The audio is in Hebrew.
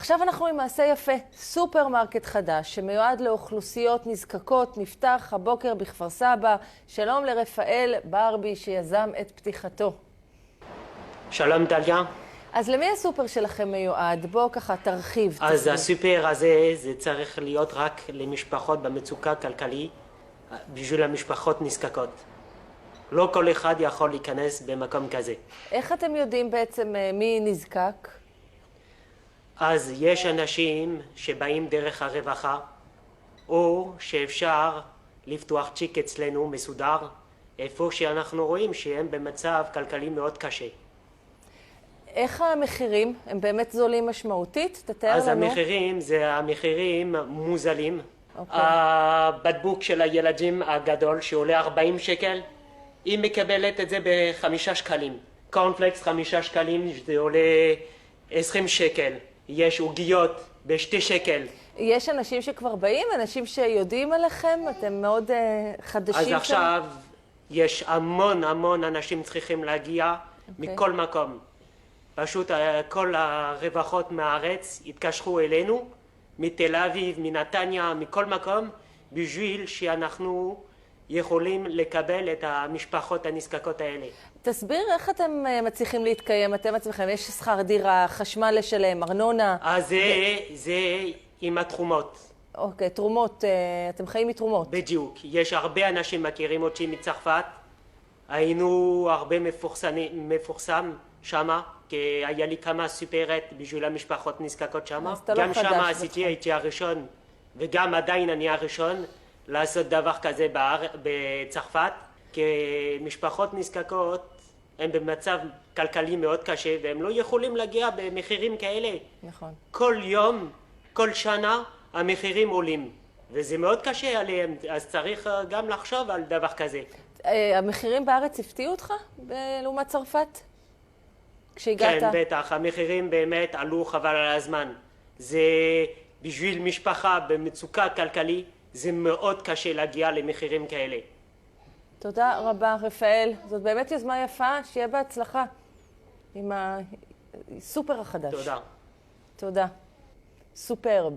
עכשיו אנחנו עם מעשה יפה, סופרמרקט חדש שמיועד לאוכלוסיות נזקקות, נפתח הבוקר בכפר סבא. שלום לרפאל ברבי שיזם את פתיחתו. שלום דליה. אז למי הסופר שלכם מיועד? בוא ככה תרחיב. אז הסופר הזה זה צריך להיות רק למשפחות במצוקה כלכלית, בשביל המשפחות נזקקות. לא כל אחד יכול להיכנס במקום כזה. איך אתם יודעים בעצם מי נזקק? אז יש אנשים שבאים דרך הרווחה, או שאפשר לפתוח צ'יק אצלנו מסודר, איפה שאנחנו רואים שהם במצב כלכלי מאוד קשה. איך המחירים? הם באמת זולים משמעותית? תתאר לנו. אז המחירים זה המחירים מוזלים. הבקבוק של הילדים הגדול שעולה 40 שקל, היא מקבלת את זה ב5 שקלים. קורנפלקס 5 שקלים, זה עולה 20 שקל. יש עוגיות ב2 שקל. יש אנשים שכבר באים, אנשים שיודעים עליכם, אתם מאוד חדשים אז שם. עכשיו יש המון אנשים צריכים להגיע מכל מקום. פשוט כל הרווחות מהארץ התקשרו אלינו, מתל אביב, מנתניה, מכל מקום, בשביל שאנחנו יכולים לקבל את המשפחות הנזקקות האלה. תסביר איך אתם מצליחים להתקיים, אתם עצמכם, יש שכר דירה, חשמל לשלם, ארנונה? אז זה עם התרומות. אוקיי, תרומות, אתם חיים מתרומות. בדיוק, יש הרבה אנשים מכירים אותי מצרפת, היינו הרבה מפורסם שמה, כי היה לי כמה סופרת בשביל המשפחות נזקקות שמה. אז אתה לא חדש. גם שמה הייתי הראשון, וגם עדיין אני הראשון לעשות דבר כזה בצרפת, כי משפחות נזקקות הן במצב כלכלי מאוד קשה, והם לא יכולים להגיע במחירים כאלה. נכון. כל יום, כל שנה, המחירים עולים, וזה מאוד קשה עליהם, אז צריך גם לחשוב על דבר כזה. המחירים בארץ הפתיעו אותך לעומת צרפת? כשהגעת? כן, בטח, המחירים באמת עלו חבל על הזמן. זה בשביל משפחה במצוקה כלכלית, זה מאוד קשה להגיע למחירים כאלה. תודה רבה, רפאל. זאת באמת יוזמה יפה, שיהיה בהצלחה עם הסופר החדש. תודה. תודה. סופרב.